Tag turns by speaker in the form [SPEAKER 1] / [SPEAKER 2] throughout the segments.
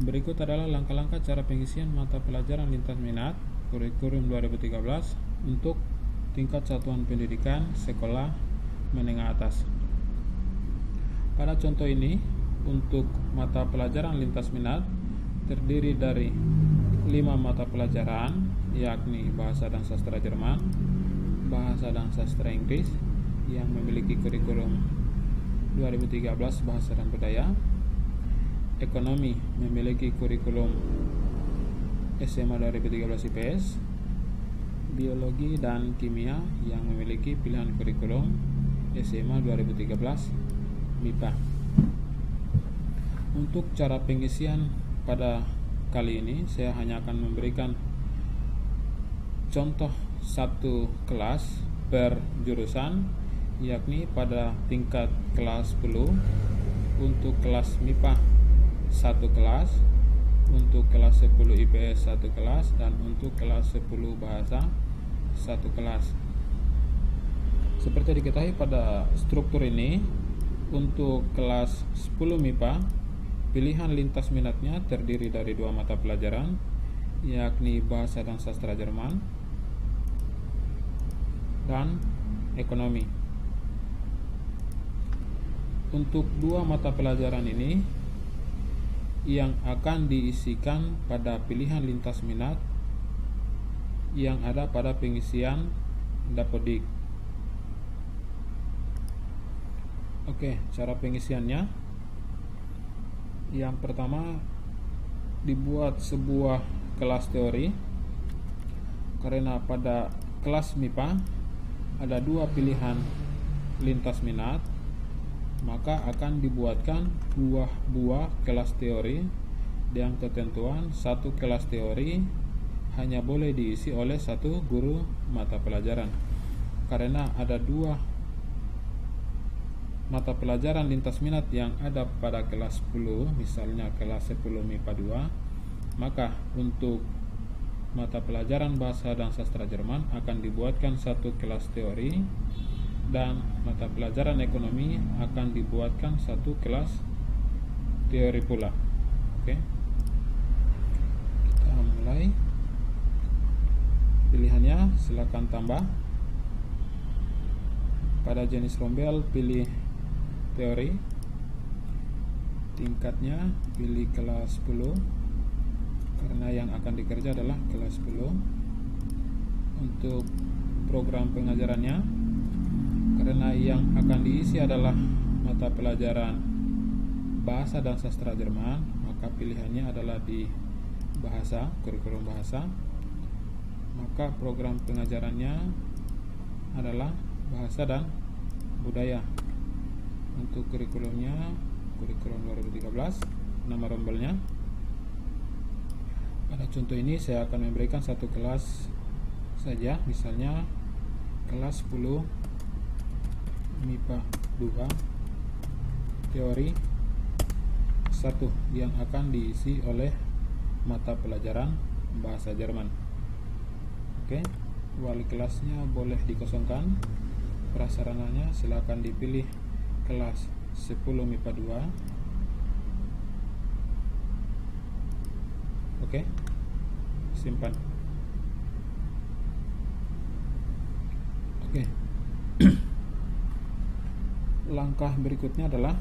[SPEAKER 1] Berikut adalah langkah-langkah cara pengisian mata pelajaran lintas minat kurikulum 2013 untuk tingkat satuan pendidikan sekolah menengah atas. Pada contoh ini, untuk mata pelajaran lintas minat terdiri dari 5 mata pelajaran, yakni Bahasa dan Sastra Jerman, Bahasa dan Sastra Inggris yang memiliki kurikulum 2013 Bahasa dan Budaya, Ekonomi memiliki kurikulum SMA 2013 IPS, Biologi dan Kimia yang memiliki pilihan kurikulum SMA 2013 MIPA. Untuk cara pengisian pada kali ini saya hanya akan memberikan contoh satu kelas per jurusan, yakni pada tingkat kelas 10 untuk kelas MIPA 1 kelas, untuk kelas 10 IPS 1 kelas, dan untuk kelas 10 Bahasa 1 kelas. Seperti diketahui pada struktur ini, untuk kelas 10 MIPA, pilihan lintas minatnya terdiri dari 2 mata pelajaran, yakni Bahasa dan Sastra Jerman dan Ekonomi. Untuk 2 mata pelajaran ini yang akan diisikan pada pilihan lintas minat yang ada pada pengisian Dapodik. Oke, cara pengisiannya. Yang pertama, dibuat sebuah kelas teori, karena pada kelas MIPA ada 2 pilihan lintas minat, maka akan dibuatkan 2 buah kelas teori dengan ketentuan 1 kelas teori hanya boleh diisi oleh 1 guru mata pelajaran. Karena ada 2 mata pelajaran lintas minat yang ada pada kelas 10, misalnya kelas 10 MIPA 2, maka untuk mata pelajaran Bahasa dan Sastra Jerman akan dibuatkan 1 kelas teori, dan mata pelajaran Ekonomi akan dibuatkan 1 kelas teori pula. Oke, kita mulai. Pilihannya silakan tambah. Pada jenis rombel pilih teori, tingkatnya pilih kelas 10 karena yang akan dikerja adalah kelas 10. Untuk program pengajarannya, karena yang akan diisi adalah mata pelajaran Bahasa dan Sastra Jerman, maka pilihannya adalah di Bahasa, kurikulum Bahasa. Maka program pengajarannya adalah Bahasa dan Budaya. Untuk kurikulumnya, kurikulum 2013, nama rombelnya. Pada contoh ini saya akan memberikan 1 kelas saja, misalnya kelas 10 MIPA 2 teori 1 yang akan diisi oleh mata pelajaran Bahasa Jerman. Oke, wali kelasnya boleh dikosongkan. Prasarananya silakan dipilih kelas 10 MIPA 2. Oke, simpan. Oke. Langkah berikutnya adalah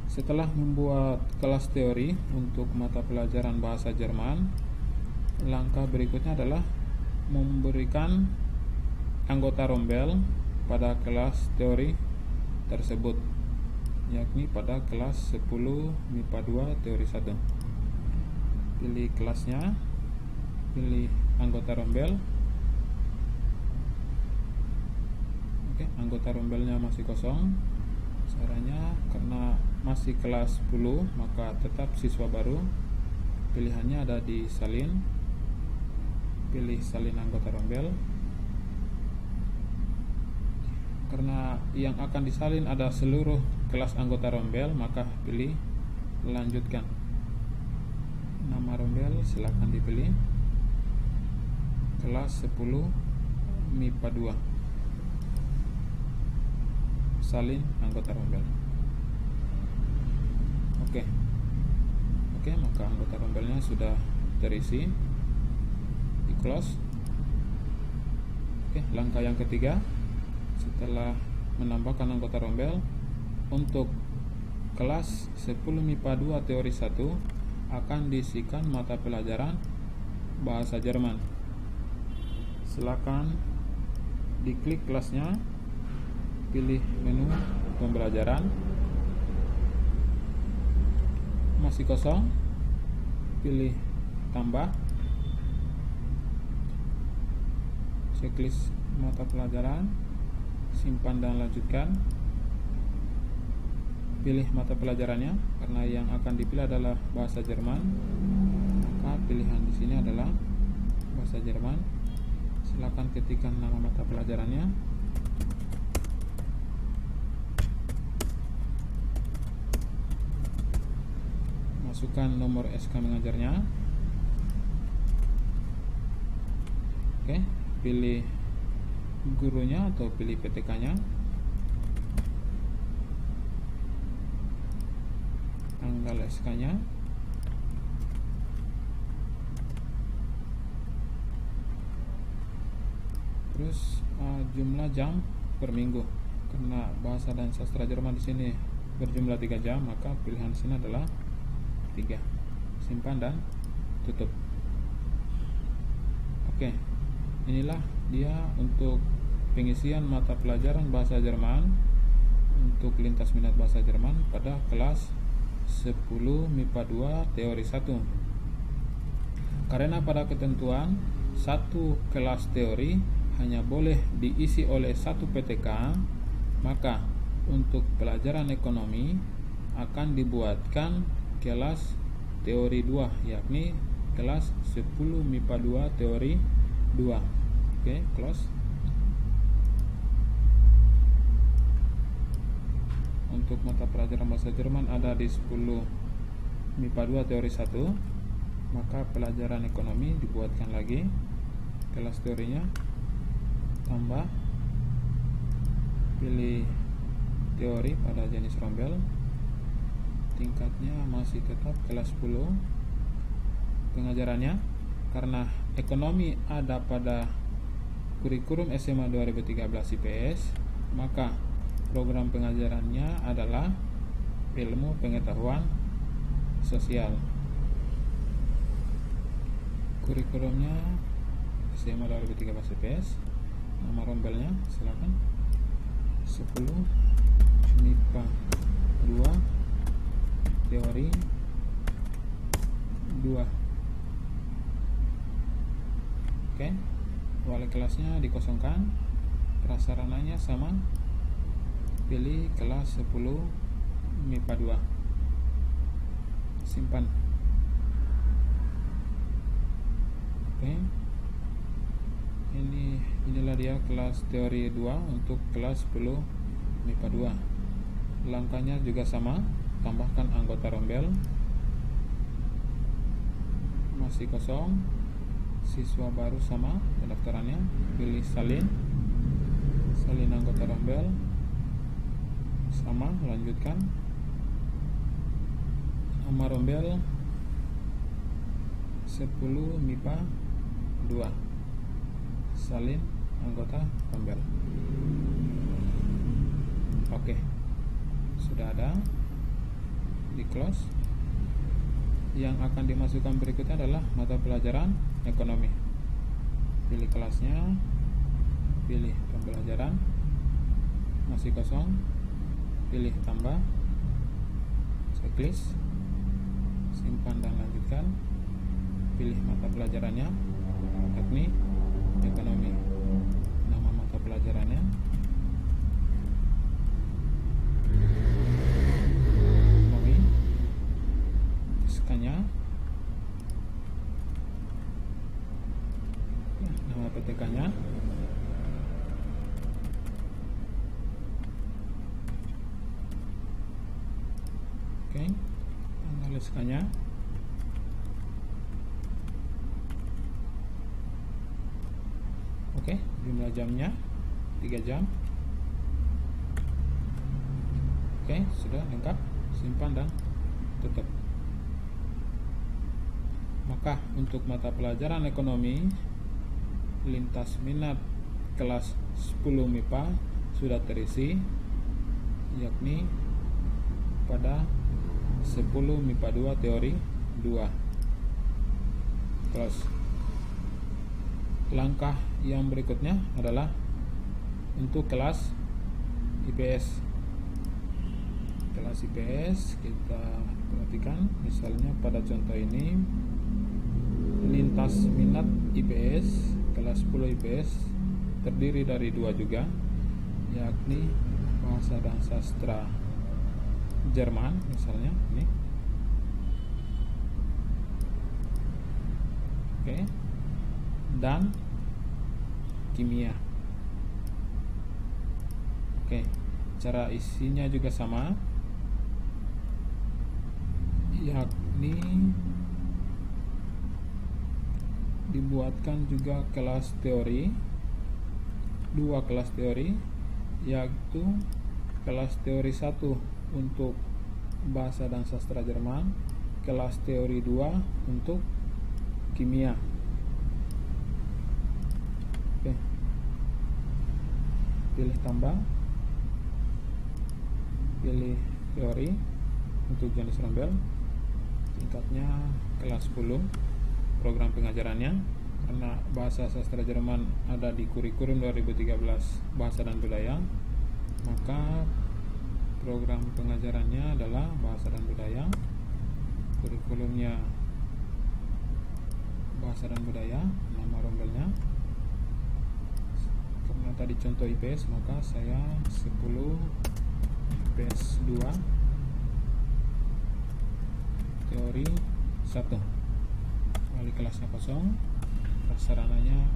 [SPEAKER 1] setelah membuat kelas teori untuk mata pelajaran Bahasa Jerman, langkah berikutnya adalah memberikan anggota rombel pada kelas teori tersebut, yakni pada kelas 10 MIPA 2 teori 1. Pilih kelasnya, pilih anggota rombel. Oke, anggota rombelnya masih kosong. Caranya, karena masih kelas 10 maka tetap siswa baru. Pilihannya ada di salin. Pilih salin anggota rombel. Karena yang akan disalin ada seluruh kelas anggota rombel, maka pilih lanjutkan. Nama rombel silakan dipilih. Kelas 10 MIPA 2. Salin anggota rombel. Oke, Oke, maka anggota rombelnya sudah terisi. Di close. Oke, langkah yang ketiga, setelah menambahkan anggota rombel, untuk kelas 10 MIPA 2 teori 1 akan diisikan mata pelajaran bahasa Jerman. Silakan diklik kelasnya, pilih menu pembelajaran, masih kosong, pilih tambah, checklist mata pelajaran, simpan dan lanjutkan. Pilih mata pelajarannya, karena yang akan dipilih adalah bahasa Jerman, maka pilihan di sini adalah bahasa Jerman. Silakan ketikkan nama mata pelajarannya. Masukkan nomor SK mengajarnya. Oke, pilih gurunya atau pilih PTK-nya. Tanggal SK-nya. Terus jumlah jam per minggu. Karena bahasa dan sastra Jerman di sini berjumlah 3 jam, maka pilihan di sini adalah 3. Simpan dan tutup. Oke. Inilah dia untuk pengisian mata pelajaran bahasa Jerman untuk lintas minat bahasa Jerman pada kelas 10 MIPA 2 teori 1. Karena pada ketentuan satu kelas teori hanya boleh diisi oleh satu PTK, maka untuk pelajaran ekonomi akan dibuatkan kelas teori 2, yakni kelas 10 MIPA 2 teori 2. Oke, close. Untuk mata pelajaran bahasa Jerman ada di 10 MIPA 2 teori 1, maka pelajaran ekonomi dibuatkan lagi kelas teorinya, tambah, pilih teori pada jenis rombel, tingkatnya masih tetap kelas 10. Pengajarannya, karena ekonomi ada pada kurikulum SMA 2013 IPS, maka program pengajarannya adalah ilmu pengetahuan sosial. Kurikulumnya SMA 2013 IPS. Nama rombelnya silakan 10 MIPA 2 teori 2. Oke, wali kelasnya dikosongkan, prasarananya sama, pilih kelas 10 MIPA 2, simpan. Oke, inilah dia kelas teori 2 untuk kelas 10 MIPA 2. Langkahnya juga sama, tambahkan anggota rombel, masih kosong, siswa baru sama pendaftarannya, pilih salin anggota rombel, sama, lanjutkan. Nama rombel 10 MIPA 2, salin anggota rombel. Oke, sudah ada, di close. Yang akan dimasukkan berikutnya adalah mata pelajaran ekonomi. Pilih kelasnya, pilih pembelajaran, masih kosong, pilih tambah, checklist, simpan dan lanjutkan. Pilih mata pelajarannya, yakni ekonomi. Nama mata pelajarannya ekonomi. SK-nya, nama PTK-nya, oke, tanggal SK-nya, oke, jumlah jamnya 3 jam. Oke, sudah lengkap, simpan dan tutup. Maka untuk mata pelajaran ekonomi lintas minat kelas 10 MIPA sudah terisi, yakni pada 10 MIPA 2 teori 2. Terus langkah yang berikutnya adalah untuk kelas IPS. Kelas IPS kita perhatikan, misalnya pada contoh ini lintas minat IPS kelas 10 IPS terdiri dari 2 juga, yakni bahasa dan sastra Jerman, misalnya ini. Oke. Dan kimia. Oke, cara isinya juga sama, yakni dibuatkan juga kelas teori, 2 kelas teori, yaitu kelas teori 1 untuk bahasa dan sastra Jerman, kelas teori 2 untuk kimia. Oke. Pilih tambah, pilih teori untuk jenis rombel, tingkatnya kelas 10 program pengajarannya, karena bahasa sastra Jerman ada di kurikulum 2013 bahasa dan budaya, maka program pengajarannya adalah bahasa dan budaya, kurikulumnya bahasa dan budaya, nama rombelnya. Karena tadi contoh IPS, maka saya 10 IPS 2 teori 1. Kali kelasnya kosong, prasarananya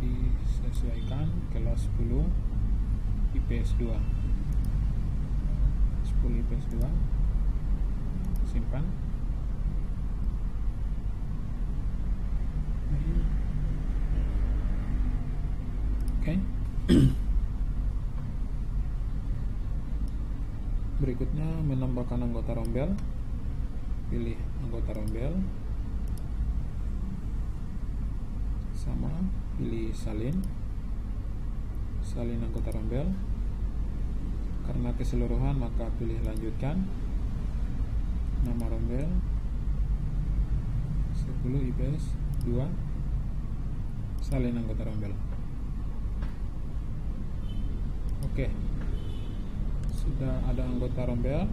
[SPEAKER 1] disesuaikan kelas 10 IPS 2. 10 IPS 2 simpan. Oke. Berikutnya menambahkan anggota rombel. Pilih anggota rombel, sama pilih salin anggota rombel. Karena keseluruhan maka pilih lanjutkan. Nama rombel 10 IPS 2, salin anggota rombel. Oke, sudah ada anggota rombel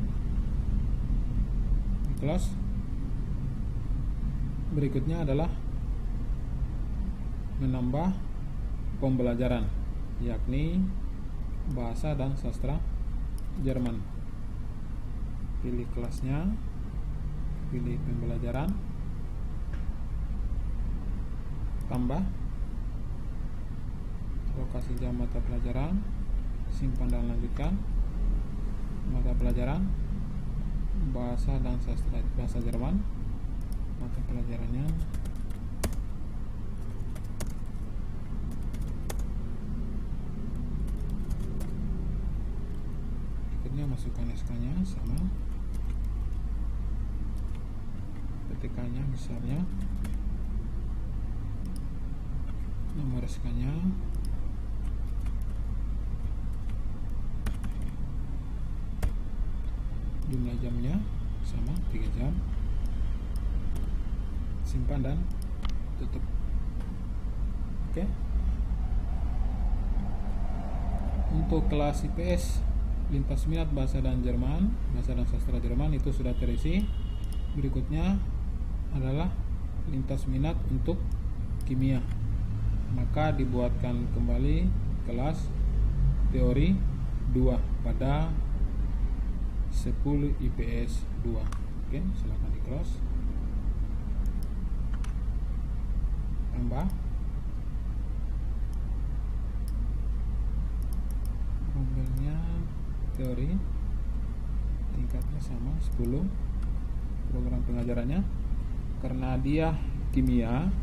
[SPEAKER 1] di kelas. Berikutnya adalah menambah pembelajaran, yakni bahasa dan sastra Jerman. Pilih kelasnya, pilih pembelajaran, tambah, lokasi jam mata pelajaran, simpan dan lanjutkan. Mata pelajaran bahasa dan sastra bahasa Jerman, mata pelajarannya berikutnya. Masukkan SK-nya sama, ketikanya misalnya nomor SK-nya, jumlah jamnya sama 3 jam, simpan dan tutup. Oke. Untuk kelas IPS lintas minat bahasa dan Jerman, bahasa dan sastra Jerman itu sudah terisi. Berikutnya adalah lintas minat untuk kimia, maka dibuatkan kembali kelas teori 2 pada 10 IPS 2. Oke, silakan di close. Tambah rombelnya teori, tingkatnya sama 10 program pengajarannya. Karena dia kimia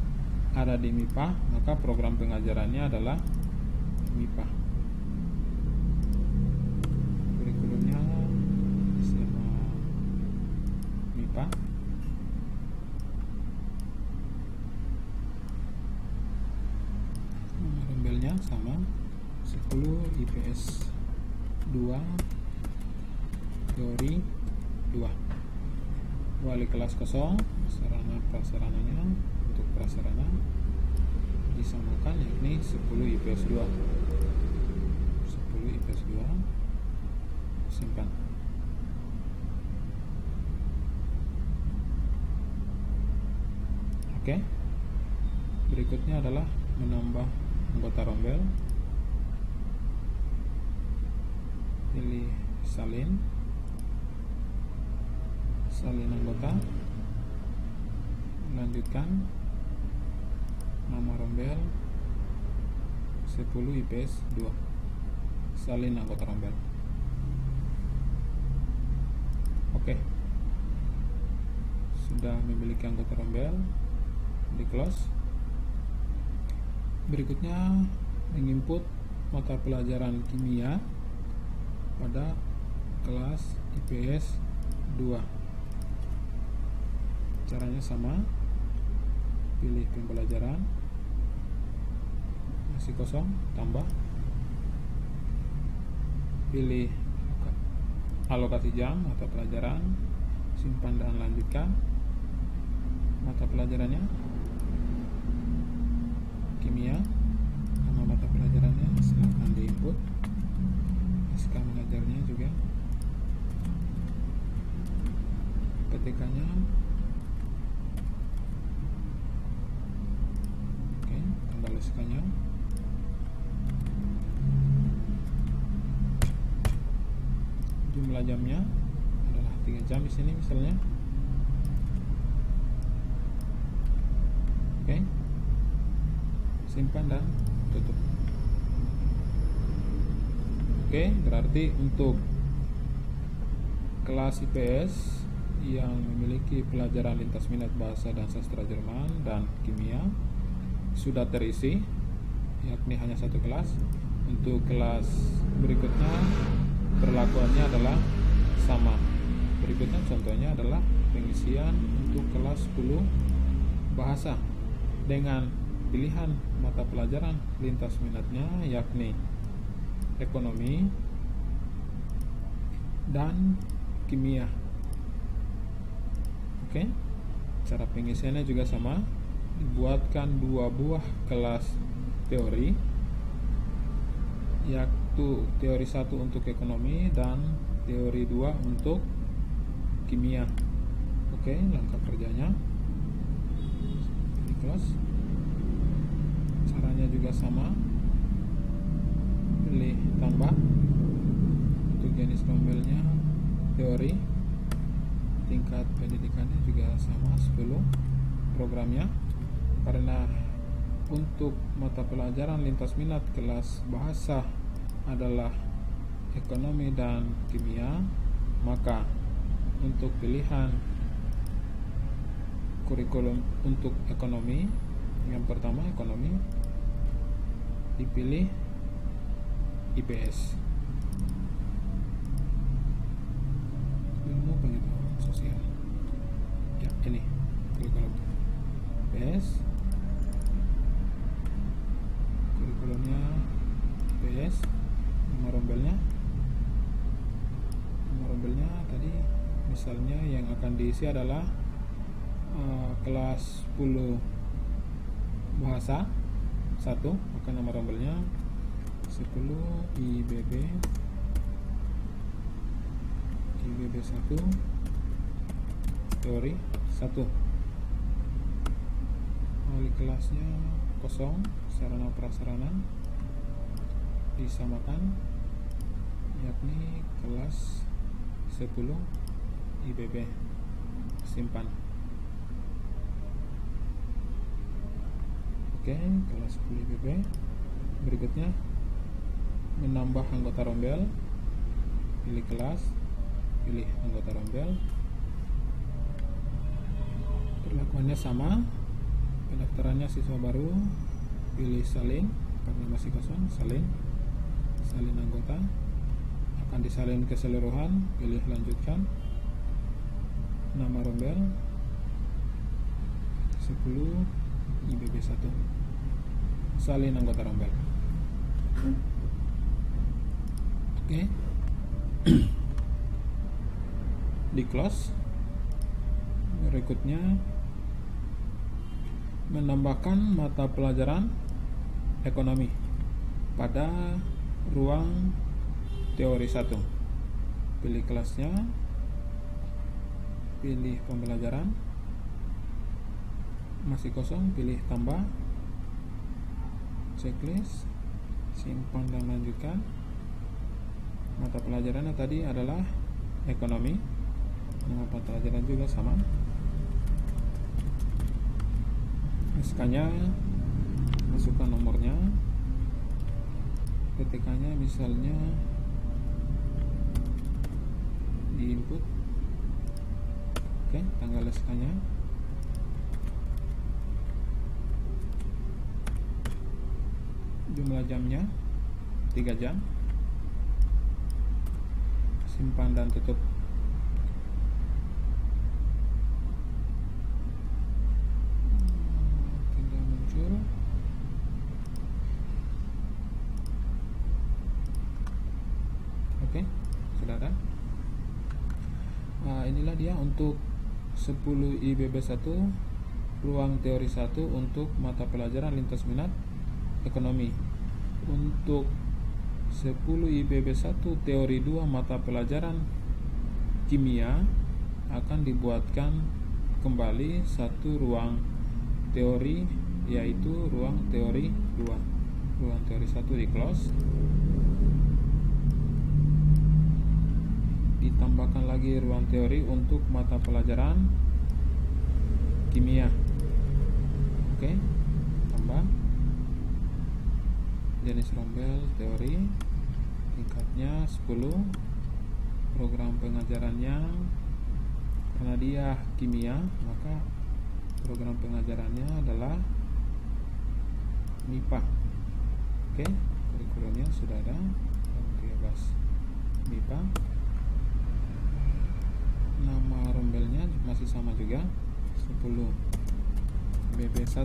[SPEAKER 1] ada di MIPA, maka program pengajarannya adalah MIPA. Kurikulumnya sama MIPA. 10 IPS 2 teori 2. Wali kelas kosong, sarana prasarananya untuk prasarana disamakan yakni 10 IPS 2. 10 IPS 2 simpan. Oke. Berikutnya adalah menambah anggota rombel. Pilih salin anggota, lanjutkan nama rombel 10 IPS 2, salin anggota rombel. Oke, sudah memiliki anggota rombel, di close. Berikutnya menginput mata pelajaran kimia pada kelas IPS 2. Caranya sama, pilih pembelajaran, masih kosong, tambah, pilih alokasi jam mata pelajaran, simpan dan lanjutkan. Mata pelajarannya kimia, nama mata pelajarannya silahkan diinput, SK mengajarnya juga, ketikannya. Oke, tanggal SK-nya, jumlah jamnya adalah 3 jam di sini misalnya. Oke, simpan dan tutup. Oke, berarti untuk kelas IPS yang memiliki pelajaran lintas minat bahasa dan sastra Jerman dan kimia sudah terisi, yakni hanya satu kelas. Untuk kelas berikutnya perlakuannya adalah sama. Berikutnya contohnya adalah pengisian untuk kelas 10 bahasa dengan pilihan mata pelajaran lintas minatnya yakni ekonomi dan kimia. Oke, cara pengisiannya juga sama, dibuatkan 2 buah kelas teori, yaitu teori 1 untuk ekonomi dan teori 2 untuk kimia. Oke, langkah kerjanya di kelas. Caranya juga sama, pilih tambah, untuk jenis rombelnya teori, tingkat pendidikannya juga sama 10, programnya. Karena untuk mata pelajaran lintas minat kelas bahasa adalah ekonomi dan kimia, maka untuk pilihan kurikulum untuk ekonomi, yang pertama ekonomi, dipilih IPS, ilmu pengetahuan sosial. Ya, ini kurikulum IPS, kurikulumnya IPS. Nomor rombelnya tadi misalnya yang akan diisi adalah kelas 10 bahasa 1, maka nomor rombelnya 10 IBB 1 teori 1. Wali kelasnya kosong, sarana prasarana disamakan yakni kelas 10 IBB, simpan. Oke, kelas 10 IBB. Berikutnya menambah anggota rombel, pilih kelas, pilih anggota rombel. Perlakuannya sama, pendaftarannya siswa baru, pilih salin karena masih kosong, salin anggota, akan disalin keseluruhan, pilih lanjutkan. Nama rombel 10 IBB 1, salin anggota rombel. Oke. Di close. Berikutnya menambahkan mata pelajaran ekonomi pada ruang teori 1. Pilih kelasnya, pilih pembelajaran, masih kosong, pilih tambah, checklist, simpan dan lanjutkan. Mata pelajarannya tadi adalah ekonomi, nama pelajaran juga sama. SK-nya masukkan nomornya, PTK-nya misalnya di input. Oke, tanggal SK-nya, jumlah jamnya 3 jam, simpan dan tutup. Oke, sudah ada. Inilah dia untuk 10 IBB 1 ruang teori 1 untuk mata pelajaran lintas minat ekonomi. Untuk 10 IBB 1 teori 2 mata pelajaran kimia akan dibuatkan kembali satu ruang teori, yaitu ruang teori 2. Ruang teori 1 di close. Ditambahkan lagi ruang teori untuk mata pelajaran kimia. Oke, tambah jenis rombel teori, tingkatnya 10. Program pengajarannya, karena dia kimia, maka program pengajarannya adalah MIPA. Oke, kurikulumnya sudah ada, 13 MIPA. Nama rombelnya masih sama juga, 10 BB1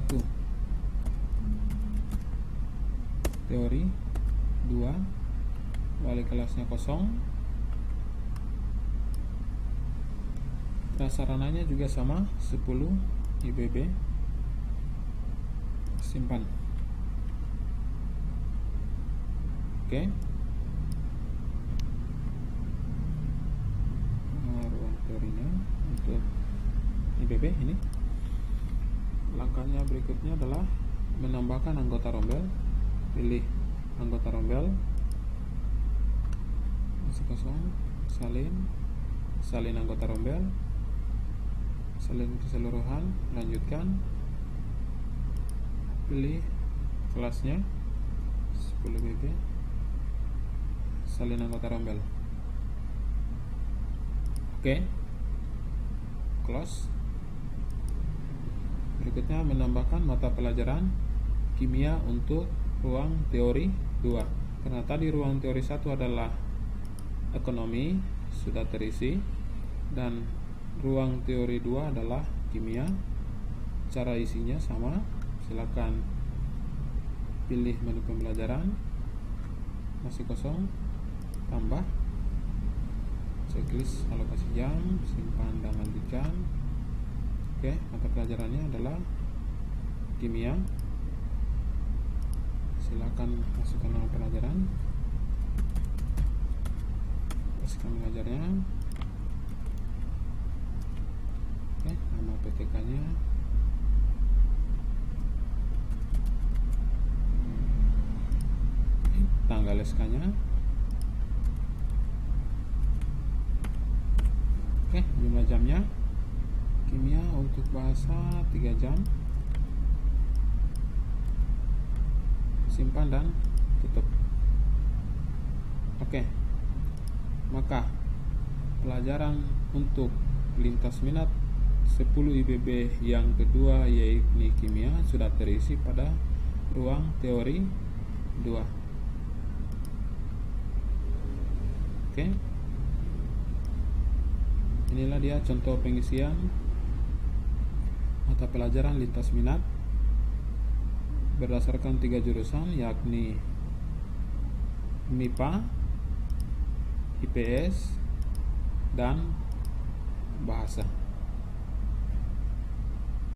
[SPEAKER 1] teori 2, wali kelasnya kosong. Prasarananya juga sama, 10 IBB, simpan. Oke. Ruang teorinya untuk IBB ini. Langkahnya berikutnya adalah menambahkan anggota rombel. Pilih anggota rombel, masih kosong, salin anggota rombel, salin keseluruhan, lanjutkan. Pilih kelasnya 10 BB, salin anggota rombel. Oke, close. Berikutnya menambahkan mata pelajaran kimia untuk ruang teori 2. Karena tadi ruang teori 1 adalah ekonomi, sudah terisi, dan ruang teori 2 adalah kimia. Cara isinya sama. Silakan pilih menu pembelajaran, masih kosong, tambah, checklist alokasi jam, simpan dan lanjutkan. Oke, mata pelajarannya adalah kimia. Silakan masukkan nama pelajaran, masukkan pengajarnya. Oke, nama PTK-nya, tanggal SK-nya. Oke, jumlah jamnya. Kimia untuk bahasa 3 jam. Simpan dan tutup. Oke. Maka pelajaran untuk lintas minat 10 IBB yang kedua, yaitu kimia, sudah terisi pada ruang teori 2. Oke. Inilah dia contoh pengisian mata pelajaran lintas minat berdasarkan 3 jurusan, yakni MIPA, IPS, dan bahasa.